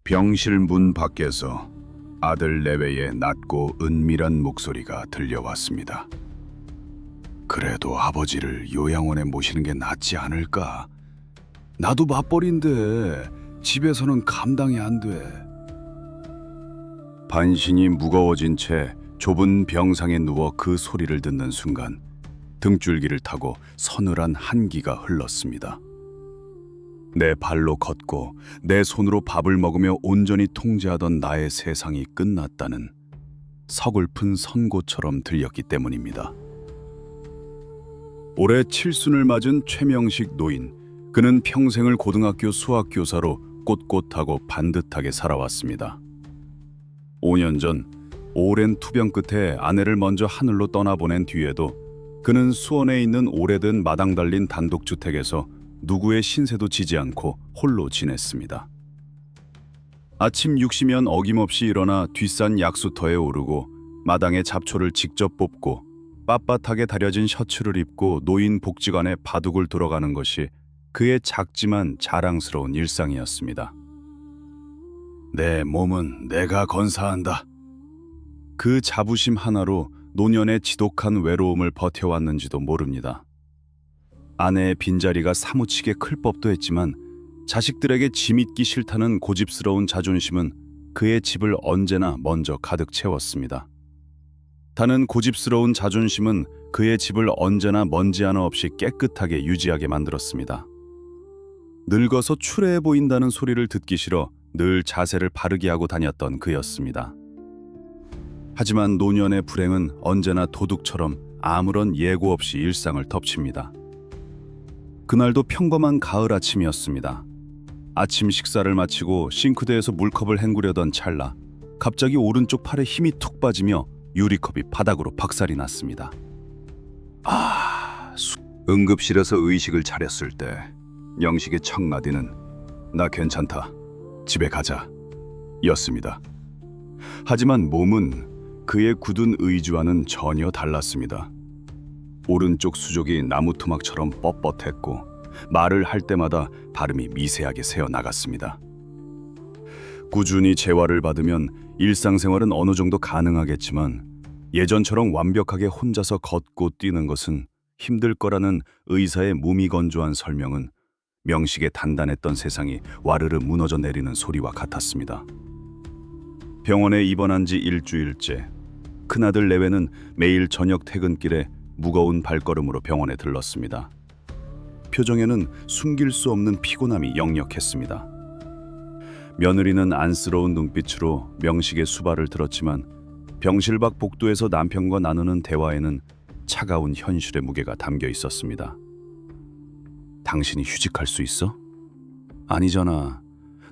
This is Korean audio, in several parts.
병실 문 밖에서 아들 내외의 낮고 은밀한 목소리가 들려왔습니다. 그래도 아버지를 요양원에 모시는 게 낫지 않을까? 나도 맞벌인데 집에서는 감당이 안 돼. 반신이 무거워진 채 좁은 병상에 누워 그 소리를 듣는 순간 등줄기를 타고 서늘한 한기가 흘렀습니다. 내 발로 걷고 내 손으로 밥을 먹으며 온전히 통제하던 나의 세상이 끝났다는 서글픈 선고처럼 들렸기 때문입니다. 올해 칠순을 맞은 최명식 노인. 그는 평생을 고등학교 수학교사로 꼿꼿하고 반듯하게 살아왔습니다. 5년 전 오랜 투병 끝에 아내를 먼저 하늘로 떠나보낸 뒤에도 그는 수원에 있는 오래된 마당 달린 단독주택에서 누구의 신세도 지지 않고 홀로 지냈습니다. 아침 6시면 어김없이 일어나 뒷산 약수터에 오르고 마당에 잡초를 직접 뽑고 빳빳하게 다려진 셔츠를 입고 노인 복지관에 바둑을 들어가는 것이 그의 작지만 자랑스러운 일상이었습니다. 내 몸은 내가 건사한다. 그 자부심 하나로 노년의 지독한 외로움을 버텨왔는지도 모릅니다. 아내의 빈자리가 사무치게 클 법도 했지만 자식들에게 짐있기 싫다는 고집스러운 자존심은 그의 집을 언제나 먼저 가득 채웠습니다. 다는 고집스러운 자존심은 그의 집을 언제나 먼지 하나 없이 깨끗하게 유지하게 만들었습니다. 늙어서 추레해 보인다는 소리를 듣기 싫어 늘 자세를 바르게 하고 다녔던 그였습니다. 하지만 노년의 불행은 언제나 도둑처럼 아무런 예고 없이 일상을 덮칩니다. 그날도 평범한 가을 아침이었습니다. 아침 식사를 마치고 싱크대에서 물컵을 헹구려던 찰나 갑자기 오른쪽 팔에 힘이 툭 빠지며 유리컵이 바닥으로 박살이 났습니다. 응급실에서 의식을 차렸을 때 명식의 첫 마디는 나 괜찮다, 집에 가자 였습니다. 하지만 몸은 그의 굳은 의지와는 전혀 달랐습니다. 오른쪽 수족이 나무 토막처럼 뻣뻣했고 말을 할 때마다 발음이 미세하게 새어나갔습니다. 꾸준히 재활을 받으면 일상생활은 어느 정도 가능하겠지만 예전처럼 완벽하게 혼자서 걷고 뛰는 것은 힘들 거라는 의사의 무미건조한 설명은 명식의 단단했던 세상이 와르르 무너져 내리는 소리와 같았습니다. 병원에 입원한 지 일주일째, 큰아들 내외는 매일 저녁 퇴근길에 무거운 발걸음으로 병원에 들렀습니다. 표정에는 숨길 수 없는 피곤함이 역력했습니다. 며느리는 안쓰러운 눈빛으로 명식의 수발을 들었지만 병실 밖 복도에서 남편과 나누는 대화에는 차가운 현실의 무게가 담겨 있었습니다. 당신이 휴직할 수 있어? 아니잖아.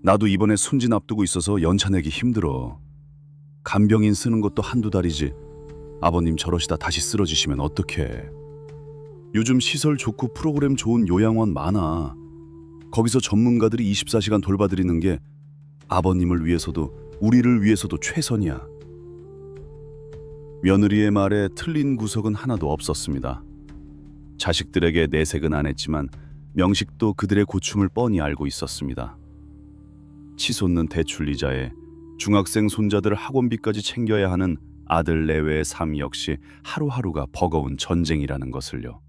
나도 이번에 순진 앞두고 있어서 연차 내기 힘들어. 간병인 쓰는 것도 한두 달이지. 아버님 저러시다 다시 쓰러지시면 어떡해. 요즘 시설 좋고 프로그램 좋은 요양원 많아. 거기서 전문가들이 24시간 돌봐드리는 게 아버님을 위해서도 우리를 위해서도 최선이야. 며느리의 말에 틀린 구석은 하나도 없었습니다. 자식들에게 내색은 안 했지만 명식도 그들의 고충을 뻔히 알고 있었습니다. 치솟는 대출 이자에 중학생 손자들 학원비까지 챙겨야 하는 아들 내외의 삶 역시 하루하루가 버거운 전쟁이라는 것을요.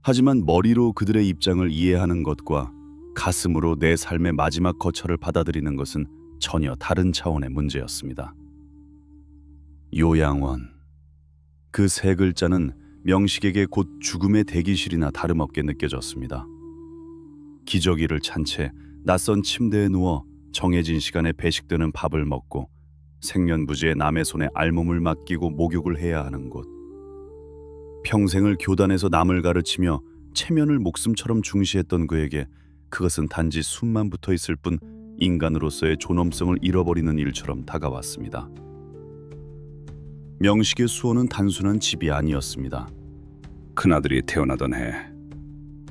하지만 머리로 그들의 입장을 이해하는 것과 가슴으로 내 삶의 마지막 거처를 받아들이는 것은 전혀 다른 차원의 문제였습니다. 요양원. 그 세 글자는 명식에게 곧 죽음의 대기실이나 다름없게 느껴졌습니다. 기저귀를 찬 채 낯선 침대에 누워 정해진 시간에 배식되는 밥을 먹고 생면부지에 남의 손에 알몸을 맡기고 목욕을 해야 하는 곳. 평생을 교단에서 남을 가르치며 체면을 목숨처럼 중시했던 그에게 그것은 단지 숨만 붙어 있을 뿐 인간으로서의 존엄성을 잃어버리는 일처럼 다가왔습니다. 명식의 수호는 단순한 집이 아니었습니다. 큰아들이 태어나던 해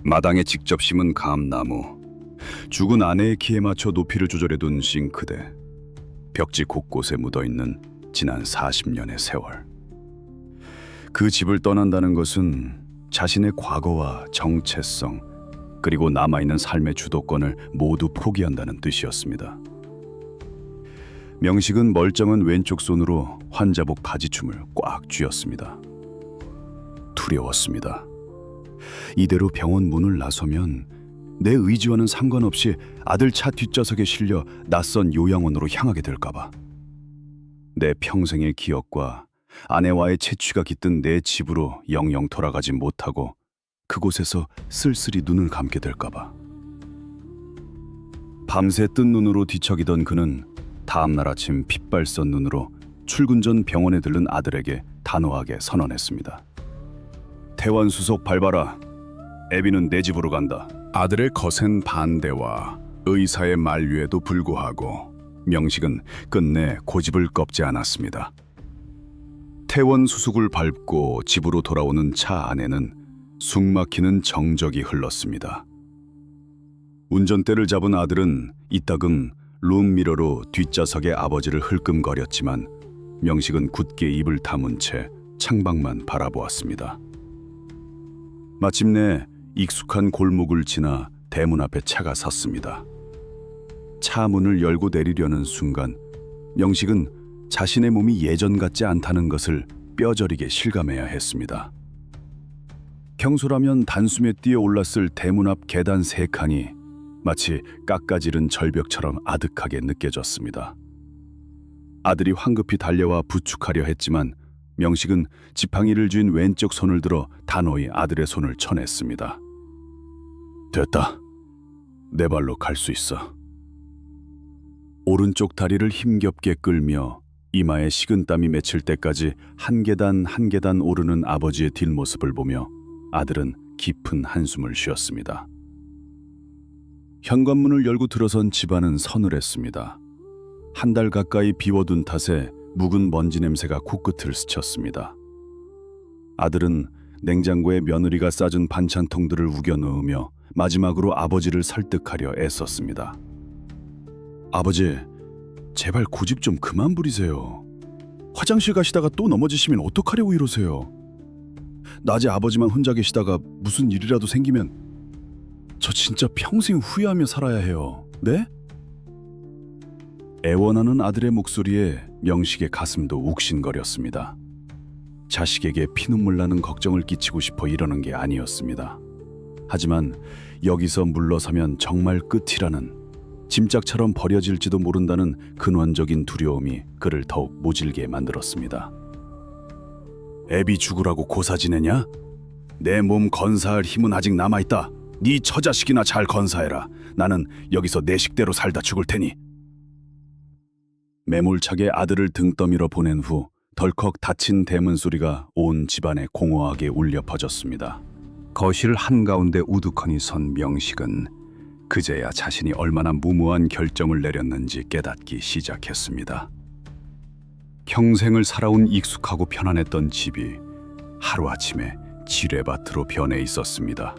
마당에 직접 심은 감나무, 죽은 아내의 키에 맞춰 높이를 조절해둔 싱크대, 벽지 곳곳에 묻어있는 지난 40년의 세월. 그 집을 떠난다는 것은 자신의 과거와 정체성, 그리고 남아있는 삶의 주도권을 모두 포기한다는 뜻이었습니다. 명식은 멀쩡한 왼쪽 손으로 환자복 바지춤을 꽉 쥐었습니다. 두려웠습니다. 이대로 병원 문을 나서면 내 의지와는 상관없이 아들 차 뒷좌석에 실려 낯선 요양원으로 향하게 될까봐. 내 평생의 기억과 아내와의 채취가 깃든 내 집으로 영영 돌아가지 못하고 그곳에서 쓸쓸히 눈을 감게 될까봐. 밤새 뜬 눈으로 뒤척이던 그는 다음날 아침 핏발선 눈으로 출근 전 병원에 들른 아들에게 단호하게 선언했습니다. 태원 수속 밟아라. 애비는 내 집으로 간다. 아들의 거센 반대와 의사의 만류에도 불구하고 명식은 끝내 고집을 꺾지 않았습니다. 태원 수속을 밟고 집으로 돌아오는 차 안에는 숨막히는 정적이 흘렀습니다. 운전대를 잡은 아들은 이따금 룸미러로 뒷좌석의 아버지를 흘끔거렸지만 명식은 굳게 입을 다문 채 창밖만 바라보았습니다. 마침내 익숙한 골목을 지나 대문 앞에 차가 섰습니다. 차 문을 열고 내리려는 순간 명식은 자신의 몸이 예전 같지 않다는 것을 뼈저리게 실감해야 했습니다. 평소라면 단숨에 뛰어 올랐을 대문 앞 계단 3칸이 마치 깎아지른 절벽처럼 아득하게 느껴졌습니다. 아들이 황급히 달려와 부축하려 했지만 명식은 지팡이를 쥔 왼쪽 손을 들어 단호히 아들의 손을 쳐냈습니다. 됐다. 내 발로 갈 수 있어. 오른쪽 다리를 힘겹게 끌며 이마에 식은땀이 맺힐 때까지 한 계단 한 계단 오르는 아버지의 뒷모습을 보며 아들은 깊은 한숨을 쉬었습니다. 현관문을 열고 들어선 집안은 서늘했습니다. 한 달 가까이 비워둔 탓에 묵은 먼지 냄새가 코끝을 스쳤습니다. 아들은 냉장고에 며느리가 싸준 반찬통들을 우겨 넣으며 마지막으로 아버지를 설득하려 애썼습니다. 아버지, 제발 고집 좀 그만 부리세요. 화장실 가시다가 또 넘어지시면 어떡하려고 이러세요. 낮에 아버지만 혼자 계시다가 무슨 일이라도 생기면 저 진짜 평생 후회하며 살아야 해요. 네? 애원하는 아들의 목소리에 명식의 가슴도 욱신거렸습니다. 자식에게 피눈물 나는 걱정을 끼치고 싶어 이러는 게 아니었습니다. 하지만 여기서 물러서면 정말 끝이라는, 짐짝처럼 버려질지도 모른다는 근원적인 두려움이 그를 더욱 모질게 만들었습니다. 애비 죽으라고 고사 지내냐? 내 몸 건사할 힘은 아직 남아있다. 네 처자식이나 잘 건사해라. 나는 여기서 내 식대로 살다 죽을 테니. 매몰차게 아들을 등 떠밀어 보낸 후 덜컥 닫힌 대문 소리가 온 집안에 공허하게 울려 퍼졌습니다. 거실 한가운데 우두커니 선 명식은 그제야 자신이 얼마나 무모한 결정을 내렸는지 깨닫기 시작했습니다. 평생을 살아온 익숙하고 편안했던 집이 하루아침에 지뢰밭으로 변해 있었습니다.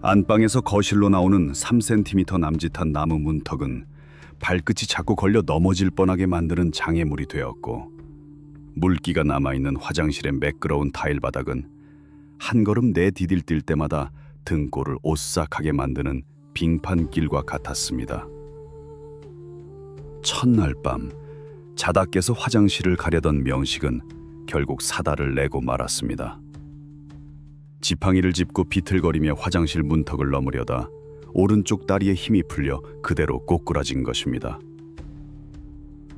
안방에서 거실로 나오는 3cm 남짓한 나무 문턱은 발끝이 자꾸 걸려 넘어질 뻔하게 만드는 장애물이 되었고, 물기가 남아있는 화장실의 매끄러운 타일 바닥은 한 걸음 내디딜 때마다 등골을 오싹하게 만드는 빙판길과 같았습니다. 첫날 밤 자다 깨서 화장실을 가려던 명식은 결국 사다를 내고 말았습니다. 지팡이를 짚고 비틀거리며 화장실 문턱을 넘으려다 오른쪽 다리에 힘이 풀려 그대로 꼬꾸라진 것입니다.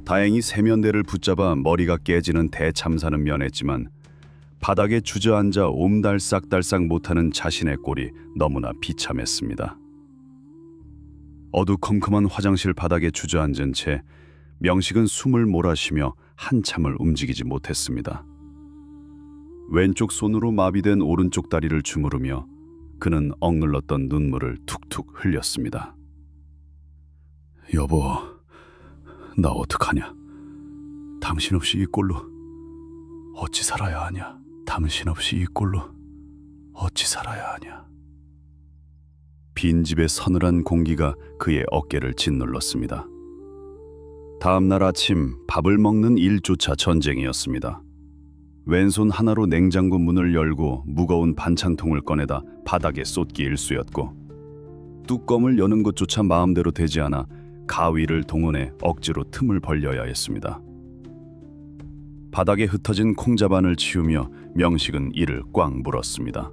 다행히 세면대를 붙잡아 머리가 깨지는 대참사는 면했지만 바닥에 주저앉아 옴달싹달싹 못하는 자신의 꼴이 너무나 비참했습니다. 어두컴컴한 화장실 바닥에 주저앉은 채 명식은 숨을 몰아쉬며 한참을 움직이지 못했습니다. 왼쪽 손으로 마비된 오른쪽 다리를 주무르며 그는 억눌렀던 눈물을 툭툭 흘렸습니다. 여보, 나 어떡하냐? 당신 없이 이 꼴로 어찌 살아야 하냐? 당신 없이 이 꼴로 어찌 살아야 하냐? 빈집의 서늘한 공기가 그의 어깨를 짓눌렀습니다. 다음 날 아침 밥을 먹는 일조차 전쟁이었습니다. 왼손 하나로 냉장고 문을 열고 무거운 반찬통을 꺼내다 바닥에 쏟기 일쑤였고, 뚜껑을 여는 것조차 마음대로 되지 않아 가위를 동원해 억지로 틈을 벌려야 했습니다. 바닥에 흩어진 콩자반을 치우며 명식은 이를 꽉 물었습니다.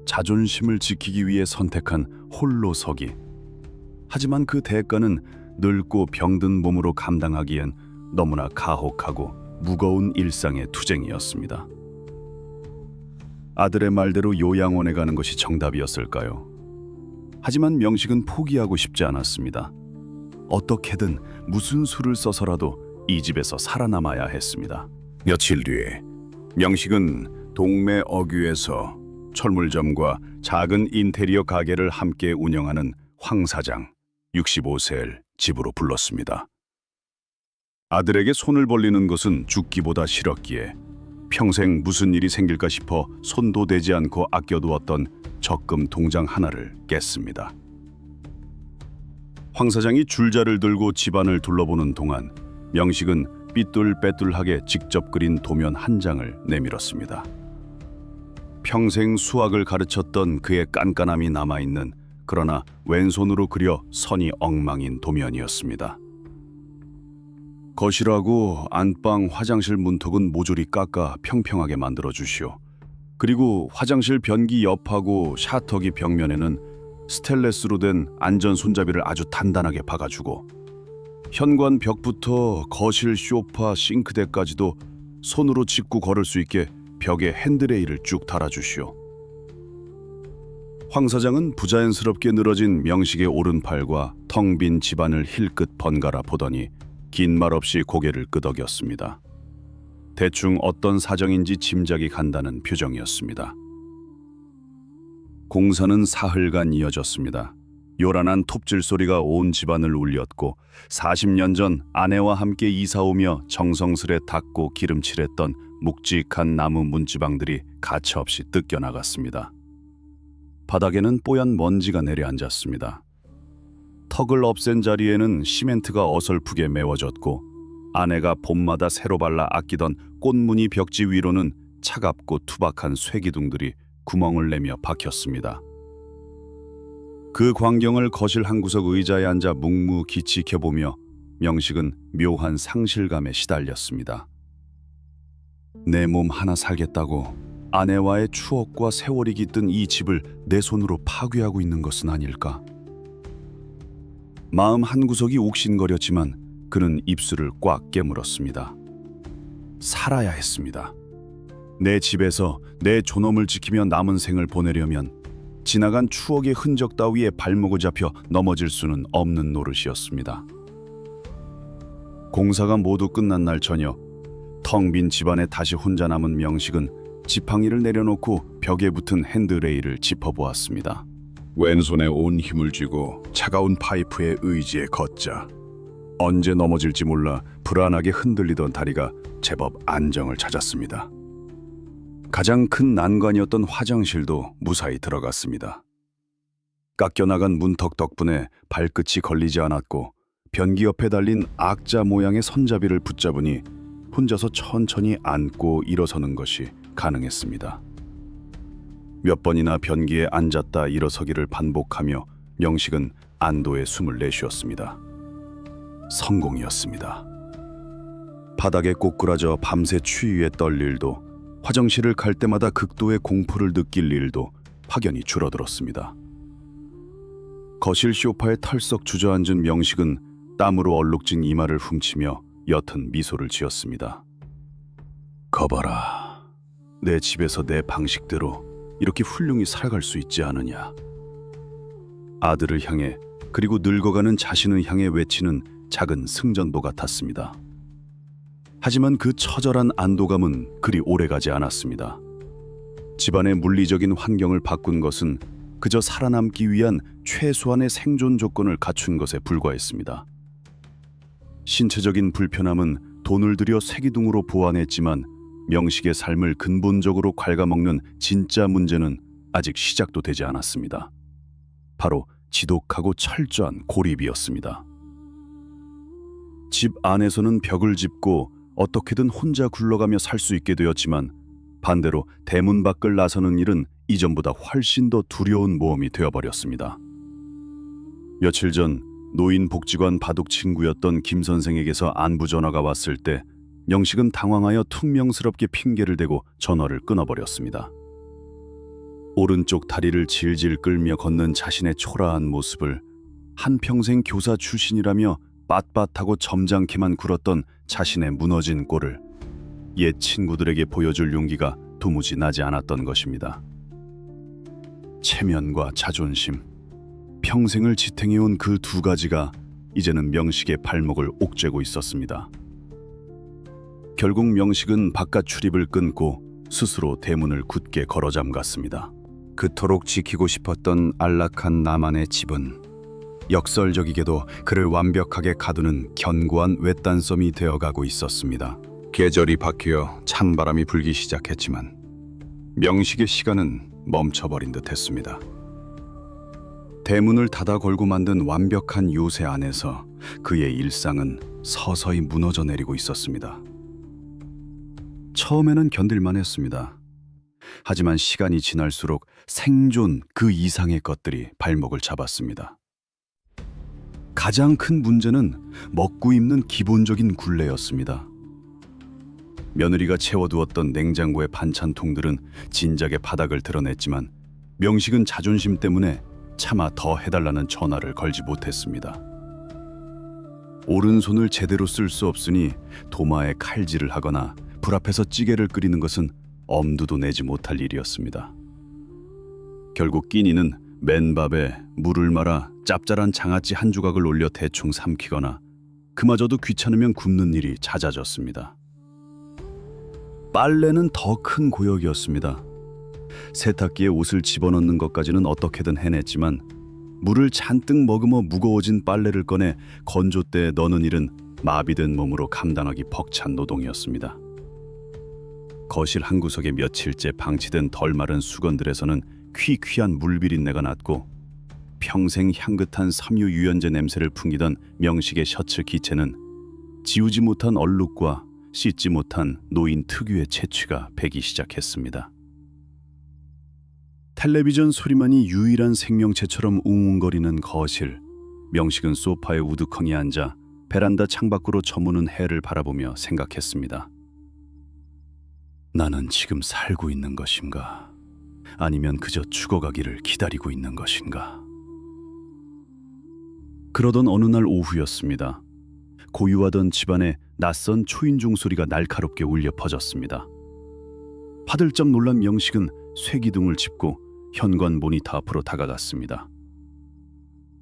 자존심을 지키기 위해 선택한 홀로 서기. 하지만 그 대가는 늙고 병든 몸으로 감당하기엔 너무나 가혹하고 무거운 일상의 투쟁이었습니다. 아들의 말대로 요양원에 가는 것이 정답이었을까요? 하지만 명식은 포기하고 싶지 않았습니다. 어떻게든 무슨 수를 써서라도 이 집에서 살아남아야 했습니다. 며칠 뒤에 명식은 동네 어귀에서 철물점과 작은 인테리어 가게를 함께 운영하는 황 사장 65세를 집으로 불렀습니다. 아들에게 손을 벌리는 것은 죽기보다 싫었기에 평생 무슨 일이 생길까 싶어 손도 대지 않고 아껴두었던 적금 통장 하나를 깼습니다. 황 사장이 줄자를 들고 집안을 둘러보는 동안 명식은 삐뚤빼뚤하게 직접 그린 도면 한 장을 내밀었습니다. 평생 수학을 가르쳤던 그의 깐깐함이 남아있는, 그러나 왼손으로 그려 선이 엉망인 도면이었습니다. 거실하고 안방, 화장실 문턱은 모조리 깎아 평평하게 만들어 주시오. 그리고 화장실 변기 옆하고 샤터기 벽면에는 스테인리스로 된 안전 손잡이를 아주 단단하게 박아주고, 현관 벽부터 거실 소파, 싱크대까지도 손으로 짚고 걸을 수 있게 벽에 핸드레일을 쭉 달아주시오. 황 사장은 부자연스럽게 늘어진 명식의 오른팔과 텅 빈 집안을 힐끗 번갈아 보더니 긴 말 없이 고개를 끄덕였습니다. 대충 어떤 사정인지 짐작이 간다는 표정이었습니다. 공사는 사흘간 이어졌습니다. 요란한 톱질 소리가 온 집안을 울렸고 40년 전 아내와 함께 이사오며 정성스레 닦고 기름칠했던 묵직한 나무 문지방들이 가차없이 뜯겨나갔습니다. 바닥에는 뽀얀 먼지가 내려앉았습니다. 턱을 없앤 자리에는 시멘트가 어설프게 메워졌고 아내가 봄마다 새로 발라 아끼던 꽃무늬 벽지 위로는 차갑고 투박한 쇠기둥들이 구멍을 내며 박혔습니다. 그 광경을 거실 한 구석 의자에 앉아 묵묵히 지켜보며 명식은 묘한 상실감에 시달렸습니다. 내 몸 하나 살겠다고 아내와의 추억과 세월이 깃든 이 집을 내 손으로 파괴하고 있는 것은 아닐까? 마음 한구석이 옥신거렸지만 그는 입술을 꽉 깨물었습니다. 살아야 했습니다. 내 집에서 내 존엄을 지키며 남은 생을 보내려면 지나간 추억의 흔적 따위에 발목을 잡혀 넘어질 수는 없는 노릇이었습니다. 공사가 모두 끝난 날 저녁, 텅 빈 집안에 다시 혼자 남은 명식은 지팡이를 내려놓고 벽에 붙은 핸드레일을 짚어보았습니다. 왼손에 온 힘을 쥐고 차가운 파이프의 의지에 걷자. 언제 넘어질지 몰라 불안하게 흔들리던 다리가 제법 안정을 찾았습니다. 가장 큰 난관이었던 화장실도 무사히 들어갔습니다. 깎여나간 문턱 덕분에 발끝이 걸리지 않았고 변기 옆에 달린 악자 모양의 손잡이를 붙잡으니 혼자서 천천히 앉고 일어서는 것이 가능했습니다. 몇 번이나 변기에 앉았다 일어서기를 반복하며 명식은 안도의 숨을 내쉬었습니다. 성공이었습니다. 바닥에 꼬꾸라져 밤새 추위에 떨 일도, 화장실을 갈 때마다 극도의 공포를 느낄 일도 확연히 줄어들었습니다. 거실 소파에 털썩 주저앉은 명식은 땀으로 얼룩진 이마를 훔치며 옅은 미소를 지었습니다. 거봐라, 내 집에서 내 방식대로 이렇게 훌륭히 살아갈 수 있지 않으냐. 아들을 향해 그리고 늙어가는 자신을 향해 외치는 작은 승전보 같았습니다. 하지만 그 처절한 안도감은 그리 오래가지 않았습니다. 집안의 물리적인 환경을 바꾼 것은 그저 살아남기 위한 최소한의 생존 조건을 갖춘 것에 불과했습니다. 신체적인 불편함은 돈을 들여 쇠기둥으로 보완했지만 명식의 삶을 근본적으로 갉아먹는 진짜 문제는 아직 시작도 되지 않았습니다. 바로 지독하고 철저한 고립이었습니다. 집 안에서는 벽을 짚고 어떻게든 혼자 굴러가며 살 수 있게 되었지만 반대로 대문 밖을 나서는 일은 이전보다 훨씬 더 두려운 모험이 되어버렸습니다. 며칠 전 노인복지관 바둑 친구였던 김 선생에게서 안부 전화가 왔을 때 명식은 당황하여 퉁명스럽게 핑계를 대고 전화를 끊어버렸습니다. 오른쪽 다리를 질질 끌며 걷는 자신의 초라한 모습을 한평생 교사 출신이라며 빳빳하고 점잖게만 굴었던 자신의 무너진 꼴을 옛 친구들에게 보여줄 용기가 도무지 나지 않았던 것입니다. 체면과 자존심, 평생을 지탱해온 그 두 가지가 이제는 명식의 발목을 옥죄고 있었습니다. 결국 명식은 바깥 출입을 끊고 스스로 대문을 굳게 걸어 잠갔습니다. 그토록 지키고 싶었던 안락한 나만의 집은 역설적이게도 그를 완벽하게 가두는 견고한 외딴섬이 되어가고 있었습니다. 계절이 바뀌어 찬바람이 불기 시작했지만 명식의 시간은 멈춰버린 듯했습니다. 대문을 닫아 걸고 만든 완벽한 요새 안에서 그의 일상은 서서히 무너져 내리고 있었습니다. 처음에는 견딜만 했습니다. 하지만 시간이 지날수록 생존 그 이상의 것들이 발목을 잡았습니다. 가장 큰 문제는 먹고 입는 기본적인 굴레였습니다. 며느리가 채워두었던 냉장고의 반찬통들은 진작에 바닥을 드러냈지만 명식은 자존심 때문에 차마 더 해달라는 전화를 걸지 못했습니다. 오른손을 제대로 쓸 수 없으니 도마에 칼질을 하거나 불 앞에서 찌개를 끓이는 것은 엄두도 내지 못할 일이었습니다. 결국 끼니는 맨밥에 물을 말아 짭짤한 장아찌 한 조각을 올려 대충 삼키거나 그마저도 귀찮으면 굽는 일이 잦아졌습니다. 빨래는 더 큰 고역이었습니다. 세탁기에 옷을 집어넣는 것까지는 어떻게든 해냈지만 물을 잔뜩 머금어 무거워진 빨래를 꺼내 건조대에 넣는 일은 마비된 몸으로 감당하기 벅찬 노동이었습니다. 거실 한 구석에 며칠째 방치된 덜 마른 수건들에서는 퀴퀴한 물비린내가 났고 평생 향긋한 섬유 유연제 냄새를 풍기던 명식의 셔츠 기체는 지우지 못한 얼룩과 씻지 못한 노인 특유의 채취가 배기 시작했습니다. 텔레비전 소리만이 유일한 생명체처럼 웅웅거리는 거실. 명식은 소파에 우두커니 앉아 베란다 창밖으로 저무는 해를 바라보며 생각했습니다. 나는 지금 살고 있는 것인가? 아니면 그저 죽어가기를 기다리고 있는 것인가? 그러던 어느 날 오후였습니다. 고요하던 집안에 낯선 초인종 소리가 날카롭게 울려 퍼졌습니다. 파들짝 놀란 명식은 쇠기둥을 짚고 현관 모니터 앞으로 다가갔습니다.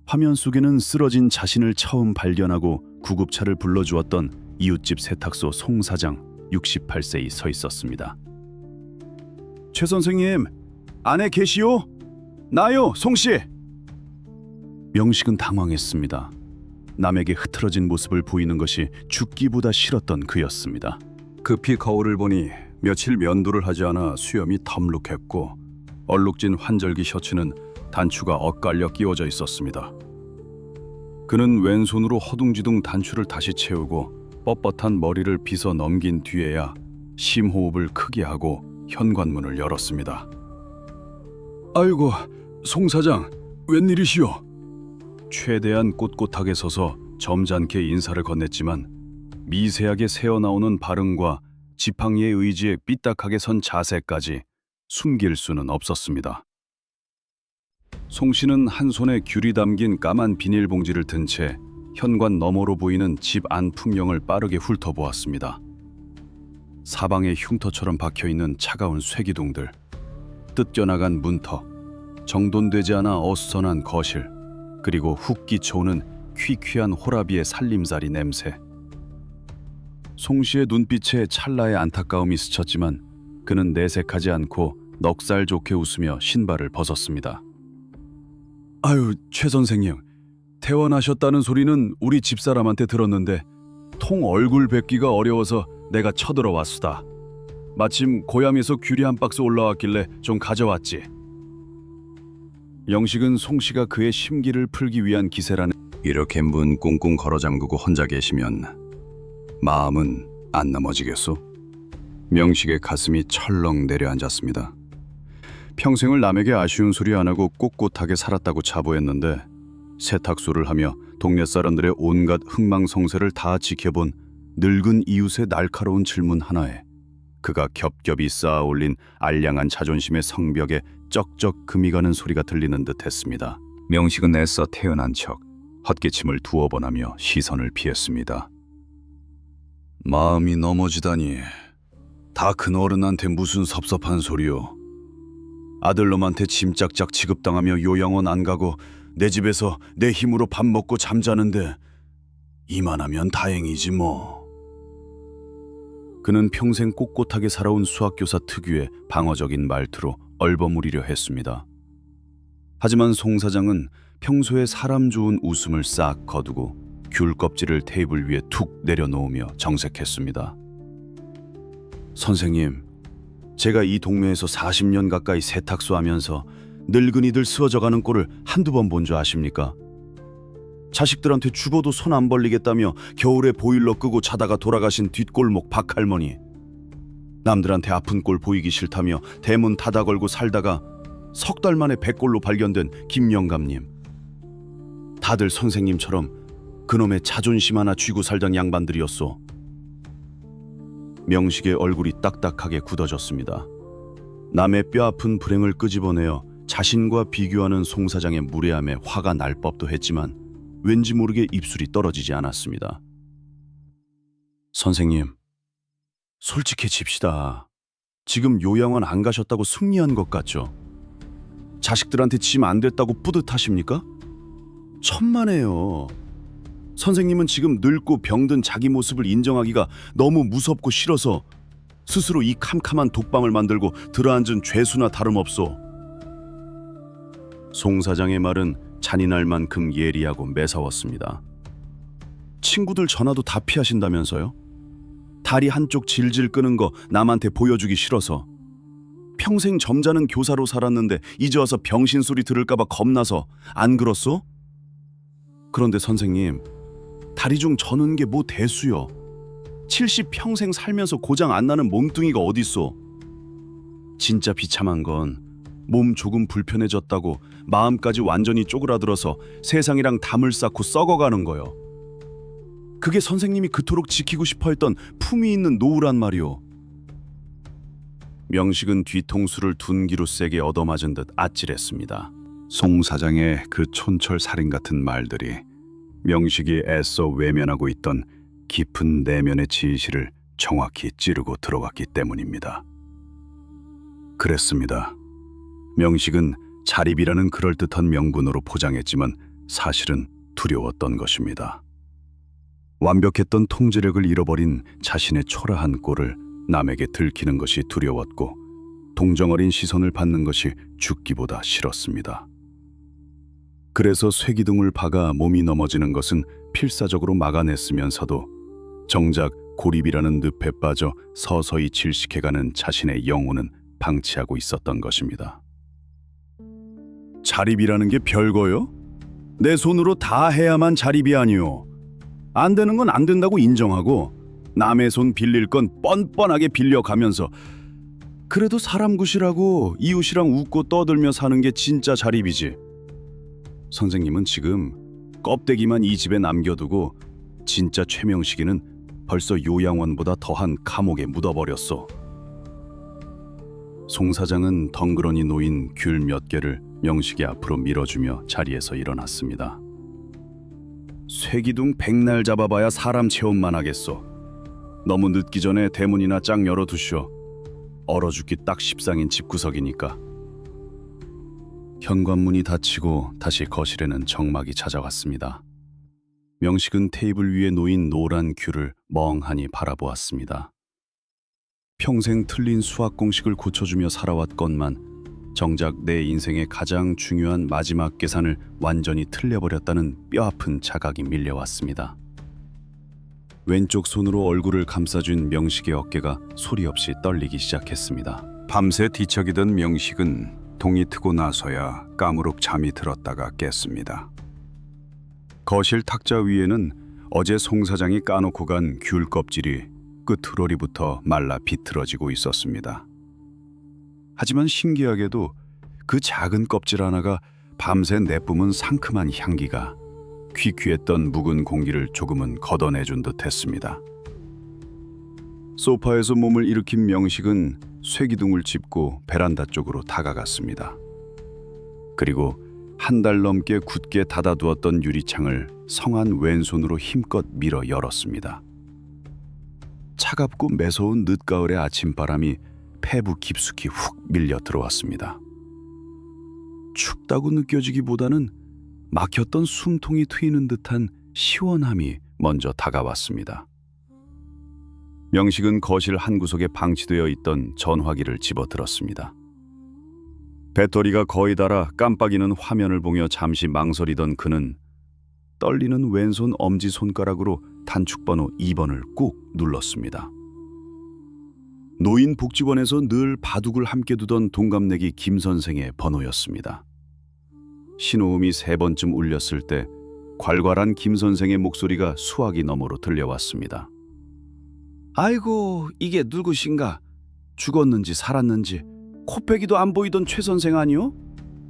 화면 속에는 쓰러진 자신을 처음 발견하고 구급차를 불러주었던 이웃집 세탁소 송 사장 68세이 서 있었습니다. 최 선생님, 안에 계시오? 나요, 송씨! 명식은 당황했습니다. 남에게 흐트러진 모습을 보이는 것이 죽기보다 싫었던 그였습니다. 급히 거울을 보니 며칠 면도를 하지 않아 수염이 텀룩했고 얼룩진 환절기 셔츠는 단추가 엇갈려 끼워져 있었습니다. 그는 왼손으로 허둥지둥 단추를 다시 채우고 뻣뻣한 머리를 빗어 넘긴 뒤에야 심호흡을 크게 하고 현관문을 열었습니다. 아이고, 송 사장, 웬일이시오? 최대한 꼿꼿하게 서서 점잖게 인사를 건넸지만 미세하게 새어나오는 발음과 지팡이의 의지에 삐딱하게 선 자세까지 숨길 수는 없었습니다. 송 씨는 한 손에 귤이 담긴 까만 비닐봉지를 든 채 현관 너머로 보이는 집 안 풍경을 빠르게 훑어보았습니다. 사방에 흉터처럼 박혀있는 차가운 쇠기둥들, 뜯겨나간 문터, 정돈되지 않아 어수선한 거실, 그리고 훅 끼쳐오는 퀴퀴한 호라비의 살림살이 냄새. 송 씨의 눈빛에 찰나의 안타까움이 스쳤지만 그는 내색하지 않고 넉살 좋게 웃으며 신발을 벗었습니다. 아유, 최 선생님, 퇴원하셨다는 소리는 우리 집사람한테 들었는데 통 얼굴 뵙기가 어려워서 내가 쳐들어왔수다. 마침 고향에서 귤이 한 박스 올라왔길래 좀 가져왔지. 영식은 송 씨가 그의 심기를 풀기 위한 기세라는 이렇게 문 꽁꽁 걸어 잠그고 혼자 계시면 마음은 안 넘어지겠소? 명식의 가슴이 철렁 내려앉았습니다. 평생을 남에게 아쉬운 소리 안 하고 꼿꼿하게 살았다고 자부했는데 세탁소를 하며 동네 사람들의 온갖 흥망성쇠를 다 지켜본 늙은 이웃의 날카로운 질문 하나에 그가 겹겹이 쌓아 올린 알량한 자존심의 성벽에 쩍쩍 금이 가는 소리가 들리는 듯했습니다. 명식은 애써 태연한 척 헛기침을 두어 번 하며 시선을 피했습니다. 마음이 넘어지다니 다 큰 어른한테 무슨 섭섭한 소리요. 아들놈한테 짐짝짝 취급당하며 요양원 안 가고 내 집에서 내 힘으로 밥 먹고 잠자는데 이만하면 다행이지 뭐. 그는 평생 꼿꼿하게 살아온 수학교사 특유의 방어적인 말투로 얼버무리려 했습니다. 하지만 송 사장은 평소에 사람 좋은 웃음을 싹 거두고 귤 껍질을 테이블 위에 툭 내려놓으며 정색했습니다. 선생님, 제가 이 동네에서 40년 가까이 세탁소 하면서 늙은이들 쓰러져가는 꼴을 한두 번 본 줄 아십니까? 자식들한테 죽어도 손 안 벌리겠다며 겨울에 보일러 끄고 자다가 돌아가신 뒷골목 박할머니, 남들한테 아픈 꼴 보이기 싫다며 대문 닫아 걸고 살다가 석 달 만에 백골로 발견된 김영감님, 다들 선생님처럼 그놈의 자존심 하나 쥐고 살던 양반들이었소. 명식의 얼굴이 딱딱하게 굳어졌습니다. 남의 뼈아픈 불행을 끄집어내어 자신과 비교하는 송 사장의 무례함에 화가 날 법도 했지만 왠지 모르게 입술이 떨어지지 않았습니다. 선생님, 솔직해집시다. 지금 요양원 안 가셨다고 승리한 것 같죠? 자식들한테 짐 안 됐다고 뿌듯하십니까? 천만에요. 선생님은 지금 늙고 병든 자기 모습을 인정하기가 너무 무섭고 싫어서 스스로 이 캄캄한 독방을 만들고 들어앉은 죄수나 다름없소. 송 사장의 말은 잔인할 만큼 예리하고 매서웠습니다. 친구들 전화도 다 피하신다면서요? 다리 한쪽 질질 끄는 거 남한테 보여주기 싫어서. 평생 점잖은 교사로 살았는데 이제 와서 병신 소리 들을까봐 겁나서 안 그렇소? 그런데 선생님, 다리 중 저는 게 뭐 대수요. 70평생 살면서 고장 안 나는 몸뚱이가 어딨소. 진짜 비참한 건 몸 조금 불편해졌다고 마음까지 완전히 쪼그라들어서 세상이랑 담을 쌓고 썩어가는 거요. 그게 선생님이 그토록 지키고 싶어 했던 품위 있는 노후란 말이오. 명식은 뒤통수를 둔기로 세게 얻어맞은 듯 아찔했습니다. 송 사장의 그 촌철 살인 같은 말들이 명식이 애써 외면하고 있던 깊은 내면의 진실을 정확히 찌르고 들어갔기 때문입니다. 그랬습니다. 명식은 자립이라는 그럴듯한 명분으로 포장했지만 사실은 두려웠던 것입니다. 완벽했던 통제력을 잃어버린 자신의 초라한 꼴을 남에게 들키는 것이 두려웠고 동정어린 시선을 받는 것이 죽기보다 싫었습니다. 그래서 쇠기둥을 박아 몸이 넘어지는 것은 필사적으로 막아냈으면서도 정작 고립이라는 늪에 빠져 서서히 질식해가는 자신의 영혼은 방치하고 있었던 것입니다. 자립이라는 게 별거요? 내 손으로 다 해야만 자립이 아니오. 안 되는 건 안 된다고 인정하고 남의 손 빌릴 건 뻔뻔하게 빌려가면서 그래도 사람 굿이라고 이웃이랑 웃고 떠들며 사는 게 진짜 자립이지. 선생님은 지금 껍데기만 이 집에 남겨두고 진짜 최명식이는 벌써 요양원보다 더한 감옥에 묻어버렸어. 송 사장은 덩그러니 놓인 귤 몇 개를 명식이 앞으로 밀어주며 자리에서 일어났습니다. 쇠기둥 백날 잡아봐야 사람 체험만 하겠어. 너무 늦기 전에 대문이나 짝 열어두시오. 얼어 죽기 딱 십상인 집구석이니까. 현관문이 닫히고 다시 거실에는 정막이 찾아왔습니다. 명식은 테이블 위에 놓인 노란 귤을 멍하니 바라보았습니다. 평생 틀린 수학 공식을 고쳐주며 살아왔건만 정작 내 인생의 가장 중요한 마지막 계산을 완전히 틀려버렸다는 뼈아픈 자각이 밀려왔습니다. 왼쪽 손으로 얼굴을 감싸준 명식의 어깨가 소리 없이 떨리기 시작했습니다. 밤새 뒤척이던 명식은 동이 트고 나서야 까무룩 잠이 들었다가 깼습니다. 거실 탁자 위에는 어제 송 사장이 까놓고 간 귤 껍질이 끝으로리부터 말라 비틀어지고 있었습니다. 하지만 신기하게도 그 작은 껍질 하나가 밤새 내뿜은 상큼한 향기가 퀴퀴했던 묵은 공기를 조금은 걷어내준 듯 했습니다. 소파에서 몸을 일으킨 명식은 쇠기둥을 짚고 베란다 쪽으로 다가갔습니다. 그리고 한 달 넘게 굳게 닫아두었던 유리창을 성한 왼손으로 힘껏 밀어 열었습니다. 차갑고 매서운 늦가을의 아침바람이 폐부 깊숙이 훅 밀려 들어왔습니다. 춥다고 느껴지기보다는 막혔던 숨통이 트이는 듯한 시원함이 먼저 다가왔습니다. 명식은 거실 한 구석에 방치되어 있던 전화기를 집어들었습니다. 배터리가 거의 닳아 깜빡이는 화면을 보며 잠시 망설이던 그는 떨리는 왼손 엄지손가락으로 단축번호 2번을 꾹 눌렀습니다. 노인복지원에서 늘 바둑을 함께 두던 동갑내기 김 선생의 번호였습니다. 신호음이 3번쯤 울렸을 때 괄괄한 김 선생의 목소리가 수화기 너머로 들려왔습니다. 아이고, 이게 누구신가? 죽었는지 살았는지 코빼기도 안 보이던 최 선생 아니요?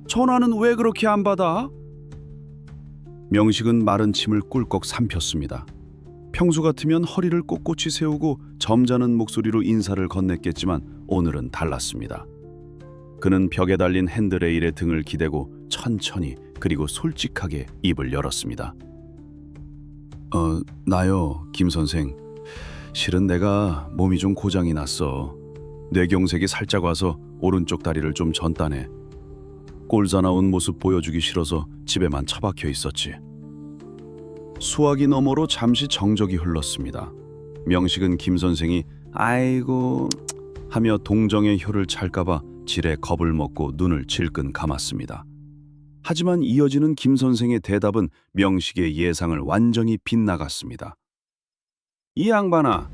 전화는 왜 그렇게 안 받아? 명식은 마른 침을 꿀꺽 삼켰습니다. 평소 같으면 허리를 꼿꼿이 세우고 점잖은 목소리로 인사를 건넸겠지만 오늘은 달랐습니다. 그는 벽에 달린 핸드레일에 등을 기대고 천천히 그리고 솔직하게 입을 열었습니다. 나요, 김 선생. 실은 내가 몸이 좀 고장이 났어. 뇌경색이 살짝 와서 오른쪽 다리를 좀 전다네. 꼴사나운 모습 보여주기 싫어서 집에만 처박혀 있었지. 수화기 너머로 잠시 정적이 흘렀습니다. 명식은 김 선생이 아이고 하며 동정의 혀를 찰까봐 지레 겁을 먹고 눈을 질끈 감았습니다. 하지만 이어지는 김 선생의 대답은 명식의 예상을 완전히 빗나갔습니다. 이 양반아,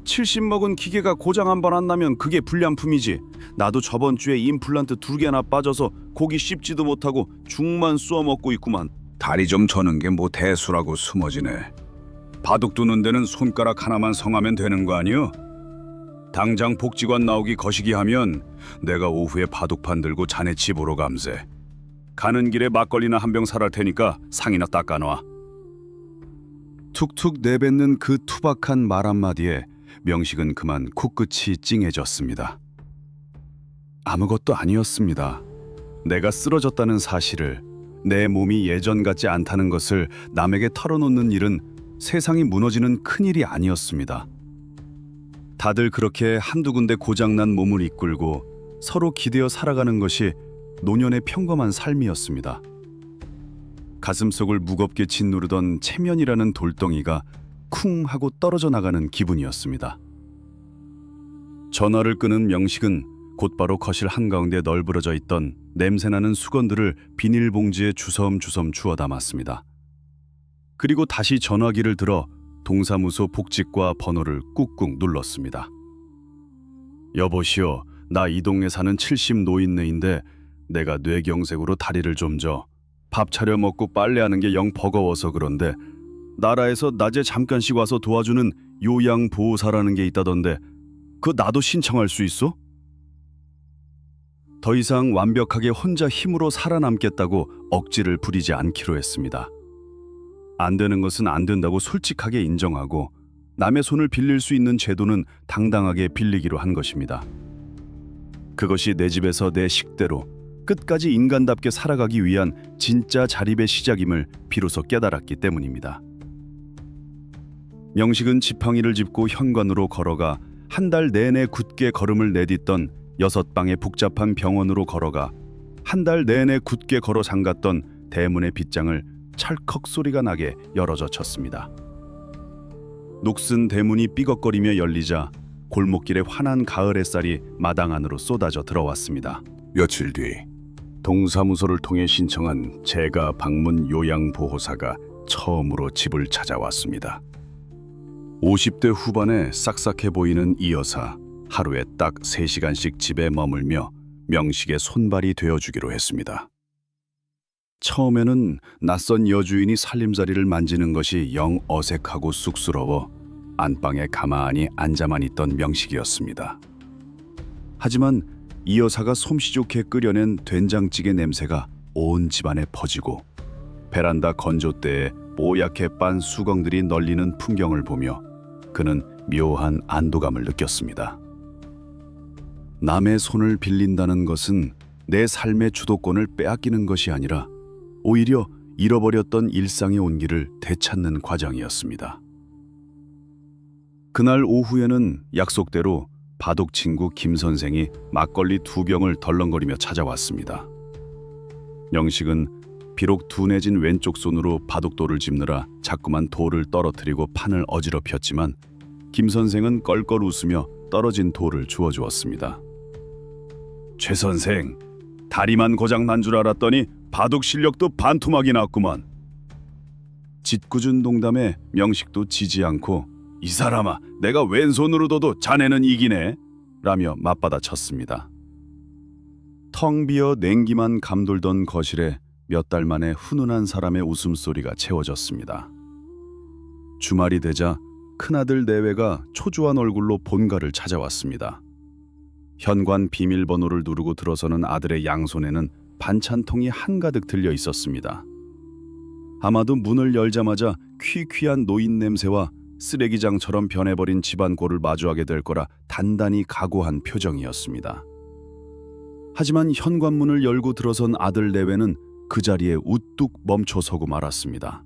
70 먹은 기계가 고장 한 번 안 나면 그게 불량품이지. 나도 저번 주에 임플란트 2개나 빠져서 고기 씹지도 못하고 죽만 쑤어 먹고 있구만. 다리 좀 저는 게 뭐 대수라고 숨어지네. 바둑 두는 데는 손가락 하나만 성하면 되는 거 아니요? 당장 복지관 나오기 거시기 하면 내가 오후에 바둑판 들고 자네 집으로 감세. 가는 길에 막걸리나 한 병 사랄 테니까 상이나 닦아놔. 툭툭 내뱉는 그 투박한 말 한마디에 명식은 그만 코끝이 찡해졌습니다. 아무것도 아니었습니다. 내가 쓰러졌다는 사실을, 내 몸이 예전 같지 않다는 것을 남에게 털어놓는 일은 세상이 무너지는 큰일이 아니었습니다. 다들 그렇게 한두 군데 고장난 몸을 이끌고 서로 기대어 살아가는 것이 노년의 평범한 삶이었습니다. 가슴속을 무겁게 짓누르던 체면이라는 돌덩이가 쿵 하고 떨어져 나가는 기분이었습니다. 전화를 끄는 명식은 곧바로 거실 한가운데 널브러져 있던 냄새나는 수건들을 비닐봉지에 주섬주섬 주워 담았습니다. 그리고 다시 전화기를 들어 동사무소 복직과 번호를 꾹꾹 눌렀습니다. 여보시오, 나 이 동네 사는 70 노인네인데 내가 뇌경색으로 다리를 좀 져. 밥 차려 먹고 빨래하는 게 영 버거워서 그런데 나라에서 낮에 잠깐씩 와서 도와주는 요양보호사라는 게 있다던데 그거 나도 신청할 수 있어? 더 이상 완벽하게 혼자 힘으로 살아남겠다고 억지를 부리지 않기로 했습니다. 안 되는 것은 안 된다고 솔직하게 인정하고 남의 손을 빌릴 수 있는 제도는 당당하게 빌리기로 한 것입니다. 그것이 내 집에서 내 식대로 끝까지 인간답게 살아가기 위한 진짜 자립의 시작임을 비로소 깨달았기 때문입니다. 명식은 지팡이를 짚고 현관으로 걸어가 한 달 내내 굳게 걸음을 내딛던 6방의 복잡한 병원으로 걸어가 한 달 내내 굳게 걸어 잠갔던 대문의 빗장을 찰컥 소리가 나게 열어젖혔습니다. 녹슨 대문이 삐걱거리며 열리자 골목길에 환한 가을 햇살이 마당 안으로 쏟아져 들어왔습니다. 며칠 뒤 동사무소를 통해 신청한 재가 방문 요양보호사가 처음으로 집을 찾아왔습니다. 50대 후반에 싹싹해 보이는 이 여사, 하루에 딱 3시간씩 집에 머물며 명식의 손발이 되어주기로 했습니다. 처음에는 낯선 여주인이 살림살이를 만지는 것이 영 어색하고 쑥스러워 안방에 가만히 앉아만 있던 명식이었습니다. 하지만 이 여사가 솜씨 좋게 끓여낸 된장찌개 냄새가 온 집안에 퍼지고 베란다 건조대에 뽀얗게 빤 수건들이 널리는 풍경을 보며 그는 묘한 안도감을 느꼈습니다. 남의 손을 빌린다는 것은 내 삶의 주도권을 빼앗기는 것이 아니라 오히려 잃어버렸던 일상의 온기를 되찾는 과정이었습니다. 그날 오후에는 약속대로 바둑 친구 김 선생이 막걸리 2병을 덜렁거리며 찾아왔습니다. 명식은 비록 둔해진 왼쪽 손으로 바둑돌을 짚느라 자꾸만 돌을 떨어뜨리고 판을 어지럽혔지만 김 선생은 껄껄 웃으며 떨어진 돌을 주워주었습니다. 최 선생, 다리만 고장 난 줄 알았더니 바둑 실력도 반토막이 났구만. 짓궂은 농담에 명식도 지지 않고 이 사람아, 내가 왼손으로 둬도 자네는 이기네 라며 맞받아쳤습니다. 텅 비어 냉기만 감돌던 거실에 몇 달 만에 훈훈한 사람의 웃음소리가 채워졌습니다. 주말이 되자 큰아들 내외가 초조한 얼굴로 본가를 찾아왔습니다. 현관 비밀번호를 누르고 들어서는 아들의 양손에는 반찬통이 한가득 들려 있었습니다. 아마도 문을 열자마자 퀴퀴한 노인 냄새와 쓰레기장처럼 변해버린 집안 꼴을 마주하게 될 거라 단단히 각오한 표정이었습니다. 하지만 현관문을 열고 들어선 아들 내외는 그 자리에 우뚝 멈춰서고 말았습니다.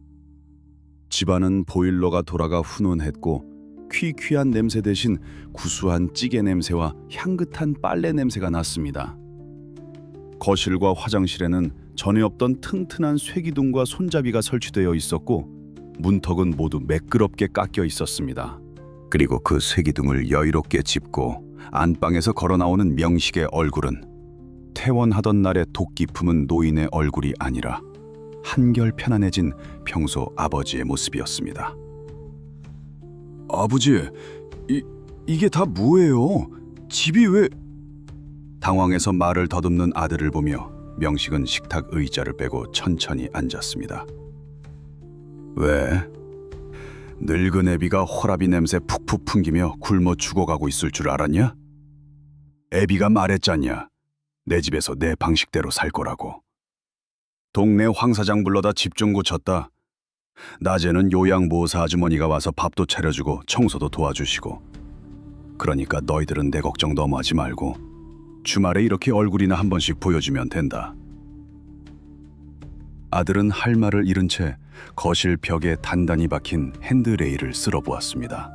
집안은 보일러가 돌아가 훈훈했고 퀴퀴한 냄새 대신 구수한 찌개 냄새와 향긋한 빨래 냄새가 났습니다. 거실과 화장실에는 전에 없던 튼튼한 쇠기둥과 손잡이가 설치되어 있었고 문턱은 모두 매끄럽게 깎여 있었습니다. 그리고 그 쇠기둥을 여유롭게 짚고 안방에서 걸어나오는 명식의 얼굴은 퇴원하던 날의 도끼 품은 노인의 얼굴이 아니라 한결 편안해진 평소 아버지의 모습이었습니다. 아버지, 이게 다 뭐예요? 집이 왜... 당황해서 말을 더듬는 아들을 보며 명식은 식탁 의자를 빼고 천천히 앉았습니다. 왜? 늙은 애비가 호라비 냄새 푹푹 풍기며 굶어 죽어가고 있을 줄 알았냐? 애비가 말했잖냐. 내 집에서 내 방식대로 살 거라고. 동네 황사장 불러다 집 좀 고쳤다. 낮에는 요양보호사 아주머니가 와서 밥도 차려주고 청소도 도와주시고. 그러니까 너희들은 내 걱정 너무 하지 말고 주말에 이렇게 얼굴이나 한 번씩 보여주면 된다. 아들은 할 말을 잃은 채 거실 벽에 단단히 박힌 핸드레일을 쓸어보았습니다.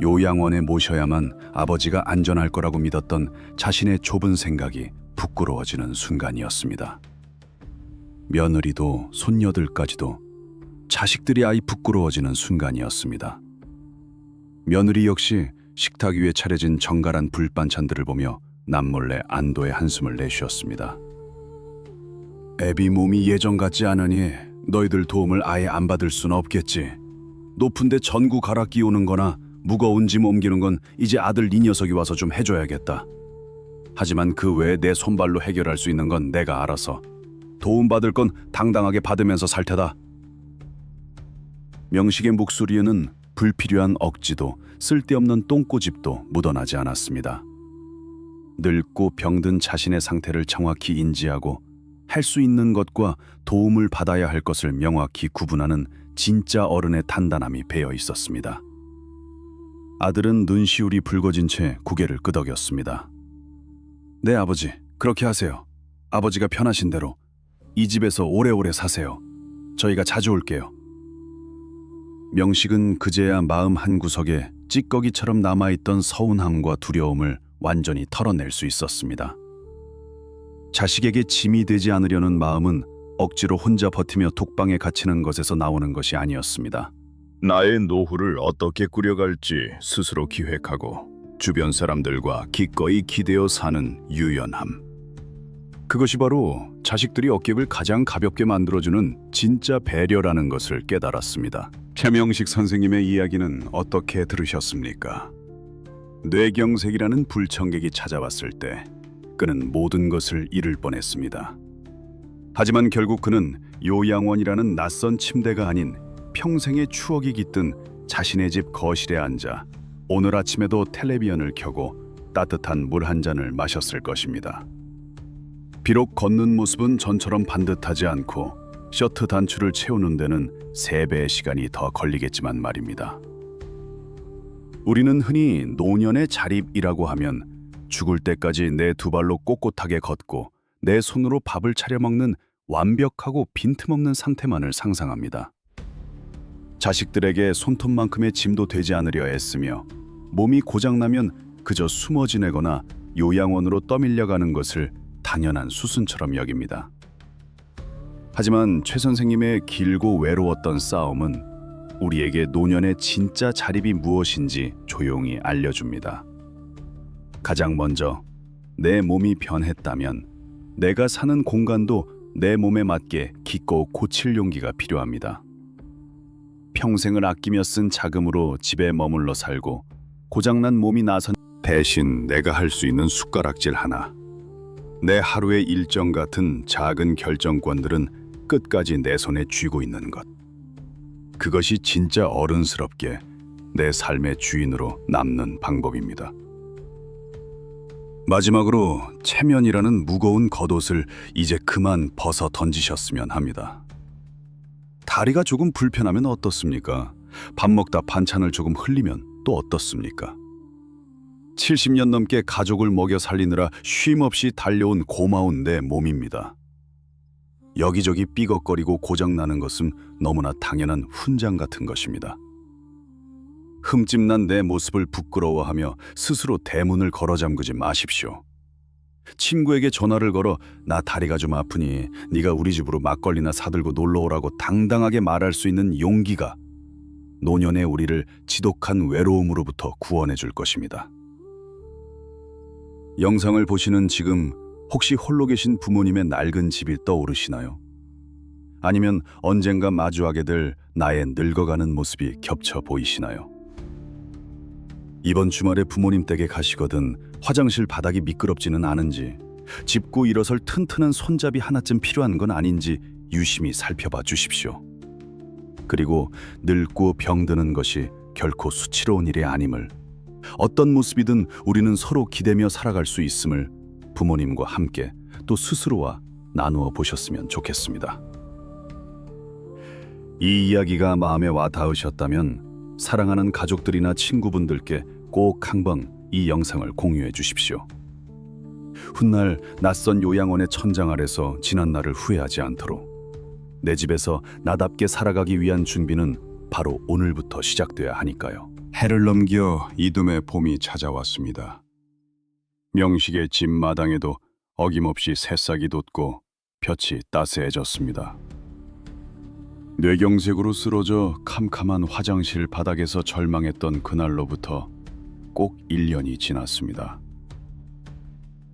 요양원에 모셔야만 아버지가 안전할 거라고 믿었던 자신의 좁은 생각이 부끄러워지는 순간이었습니다. 며느리도 손녀들까지도 자식들이 아이 부끄러워지는 순간이었습니다. 며느리 역시 식탁 위에 차려진 정갈한 불반찬들을 보며 남몰래 안도의 한숨을 내쉬었습니다. 애비 몸이 예전 같지 않으니 너희들 도움을 아예 안 받을 수는 없겠지. 높은데 전구 갈아 끼우는 거나 무거운 짐 옮기는 건 이제 아들 이 녀석이 와서 좀 해줘야겠다. 하지만 그 외에 내 손발로 해결할 수 있는 건 내가 알아서 도움받을 건 당당하게 받으면서 살 테다. 명식의 목소리에는 불필요한 억지도 쓸데없는 똥꼬집도 묻어나지 않았습니다. 늙고 병든 자신의 상태를 정확히 인지하고 할 수 있는 것과 도움을 받아야 할 것을 명확히 구분하는 진짜 어른의 단단함이 배어 있었습니다. 아들은 눈시울이 붉어진 채 고개를 끄덕였습니다. 네, 아버지, 그렇게 하세요. 아버지가 편하신 대로. 이 집에서 오래오래 사세요. 저희가 자주 올게요. 명식은 그제야 마음 한구석에 찌꺼기처럼 남아있던 서운함과 두려움을 완전히 털어낼 수 있었습니다. 자식에게 짐이 되지 않으려는 마음은 억지로 혼자 버티며 독방에 갇히는 것에서 나오는 것이 아니었습니다. 나의 노후를 어떻게 꾸려갈지 스스로 기획하고 주변 사람들과 기꺼이 기대어 사는 유연함. 그것이 바로 자식들이 어깨를 가장 가볍게 만들어주는 진짜 배려라는 것을 깨달았습니다. 최명식 선생님의 이야기는 어떻게 들으셨습니까? 뇌경색이라는 불청객이 찾아왔을 때 그는 모든 것을 잃을 뻔했습니다. 하지만 결국 그는 요양원이라는 낯선 침대가 아닌 평생의 추억이 깃든 자신의 집 거실에 앉아 오늘 아침에도 텔레비전을 켜고 따뜻한 물 한 잔을 마셨을 것입니다. 비록 걷는 모습은 전처럼 반듯하지 않고 셔트 단추를 채우는 데는 3배의 시간이 더 걸리겠지만 말입니다. 우리는 흔히 노년의 자립이라고 하면 죽을 때까지 내 2발로 꼿꼿하게 걷고 내 손으로 밥을 차려 먹는 완벽하고 빈틈없는 상태만을 상상합니다. 자식들에게 손톱만큼의 짐도 되지 않으려 애쓰며 몸이 고장나면 그저 숨어 지내거나 요양원으로 떠밀려가는 것을 당연한 수순처럼 여깁니다. 하지만 최 선생님의 길고 외로웠던 싸움은 우리에게 노년의 진짜 자립이 무엇인지 조용히 알려줍니다. 가장 먼저 내 몸이 변했다면 내가 사는 공간도 내 몸에 맞게 기꺼이 고칠 용기가 필요합니다. 평생을 아끼며 쓴 자금으로 집에 머물러 살고 고장난 몸이 나선 대신 내가 할 수 있는 숟가락질 하나, 내 하루의 일정 같은 작은 결정권들은 끝까지 내 손에 쥐고 있는 것. 그것이 진짜 어른스럽게 내 삶의 주인으로 남는 방법입니다. 마지막으로 체면이라는 무거운 겉옷을 이제 그만 벗어 던지셨으면 합니다. 다리가 조금 불편하면 어떻습니까? 밥 먹다 반찬을 조금 흘리면 또 어떻습니까? 70년 넘게 가족을 먹여 살리느라 쉼없이 달려온 고마운 내 몸입니다. 여기저기 삐걱거리고 고장나는 것은 너무나 당연한 훈장 같은 것입니다. 흠집난 내 모습을 부끄러워하며 스스로 대문을 걸어 잠그지 마십시오. 친구에게 전화를 걸어 나 다리가 좀 아프니 네가 우리 집으로 막걸리나 사들고 놀러오라고 당당하게 말할 수 있는 용기가 노년의 우리를 지독한 외로움으로부터 구원해 줄 것입니다. 영상을 보시는 지금 혹시 홀로 계신 부모님의 낡은 집이 떠오르시나요? 아니면 언젠가 마주하게 될 나의 늙어가는 모습이 겹쳐 보이시나요? 이번 주말에 부모님 댁에 가시거든 화장실 바닥이 미끄럽지는 않은지, 짚고 일어설 튼튼한 손잡이 하나쯤 필요한 건 아닌지 유심히 살펴봐 주십시오. 그리고 늙고 병드는 것이 결코 수치로운 일이 아님을, 어떤 모습이든 우리는 서로 기대며 살아갈 수 있음을 부모님과 함께 또 스스로와 나누어 보셨으면 좋겠습니다. 이 이야기가 마음에 와 닿으셨다면 사랑하는 가족들이나 친구분들께 꼭 한번 이 영상을 공유해 주십시오. 훗날 낯선 요양원의 천장 아래서 지난 날을 후회하지 않도록 내 집에서 나답게 살아가기 위한 준비는 바로 오늘부터 시작돼야 하니까요. 해를 넘겨 이듬해 봄이 찾아왔습니다. 명식의 집 마당에도 어김없이 새싹이 돋고 볕이 따스해졌습니다. 뇌경색으로 쓰러져 캄캄한 화장실 바닥에서 절망했던 그날로부터 꼭 1년이 지났습니다.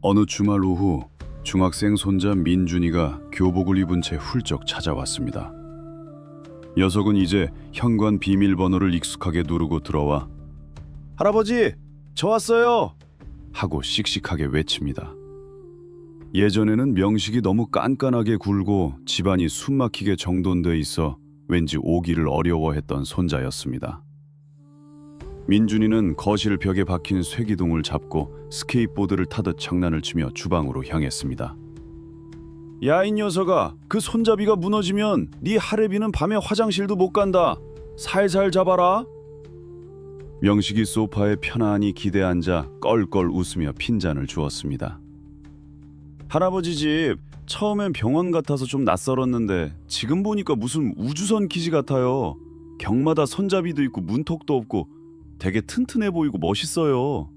어느 주말 오후 중학생 손자 민준이가 교복을 입은 채 훌쩍 찾아왔습니다. 녀석은 이제 현관 비밀번호를 익숙하게 누르고 들어와 "할아버지, 저 왔어요!" 하고 씩씩하게 외칩니다. 예전에는 명식이 너무 깐깐하게 굴고 집안이 숨막히게 정돈돼 있어 왠지 오기를 어려워했던 손자였습니다. 민준이는 거실 벽에 박힌 쇠기둥을 잡고 스케이트보드를 타듯 장난을 치며 주방으로 향했습니다. "야, 이 녀석아, 그 손잡이가 무너지면 네 할애비는 밤에 화장실도 못 간다. 살살 잡아라." 명식이 소파에 편안히 기대 앉아 껄껄 웃으며 핀잔을 주었습니다. "할아버지 집 처음엔 병원 같아서 좀 낯설었는데 지금 보니까 무슨 우주선 기지 같아요. 격마다 손잡이도 있고 문턱도 없고 되게 튼튼해 보이고 멋있어요."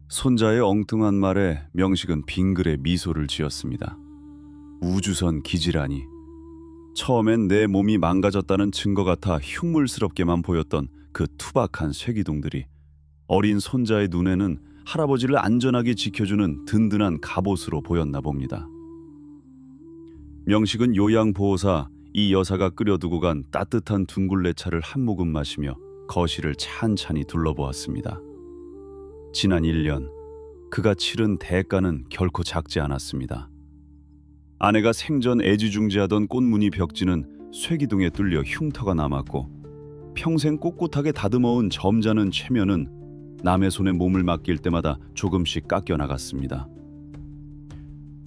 손자의 엉뚱한 말에 명식은 빙그레 미소를 지었습니다. 우주선 기지라니. 처음엔 내 몸이 망가졌다는 증거 같아 흉물스럽게만 보였던 그 투박한 쇠기둥들이 어린 손자의 눈에는 할아버지를 안전하게 지켜주는 든든한 갑옷으로 보였나 봅니다. 명식은 요양보호사 이 여사가 끓여두고 간 따뜻한 둥글레차를 한 모금 마시며 거실을 찬찬히 둘러보았습니다. 지난 1년 그가 치른 대가는 결코 작지 않았습니다. 아내가 생전 애지중지하던 꽃무늬 벽지는 쇠기둥에 뚫려 흉터가 남았고, 평생 꼿꼿하게 다듬어온 점잖은 체면은 남의 손에 몸을 맡길 때마다 조금씩 깎여 나갔습니다.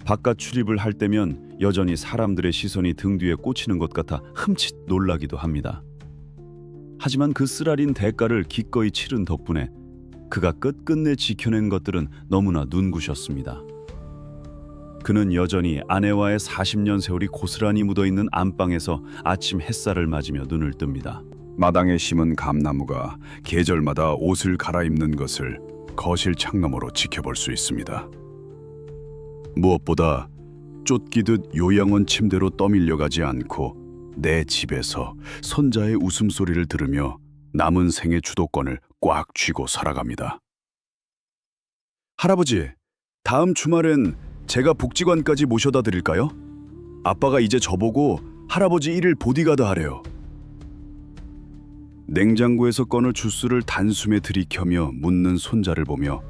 바깥 출입을 할 때면 여전히 사람들의 시선이 등 뒤에 꽂히는 것 같아 흠칫 놀라기도 합니다. 하지만 그 쓰라린 대가를 기꺼이 치른 덕분에 그가 끝끝내 지켜낸 것들은 너무나 눈부셨습니다. 그는 여전히 아내와의 40년 세월이 고스란히 묻어있는 안방에서 아침 햇살을 맞으며 눈을 뜹니다. 마당에 심은 감나무가 계절마다 옷을 갈아입는 것을 거실 창너머로 지켜볼 수 있습니다. 무엇보다 쫓기듯 요양원 침대로 떠밀려가지 않고 내 집에서 손자의 웃음소리를 들으며 남은 생의 주도권을 꽉 쥐고 살아갑니다. 할아버지, 다음 주말엔 제가 복지관까지 모셔다 드릴까요? 아빠가 이제 저보고 할아버지 일일 보디가드 하래요. 냉장고에서 꺼낼 주스를 단숨에 들이켜며 묻는 손자를 보며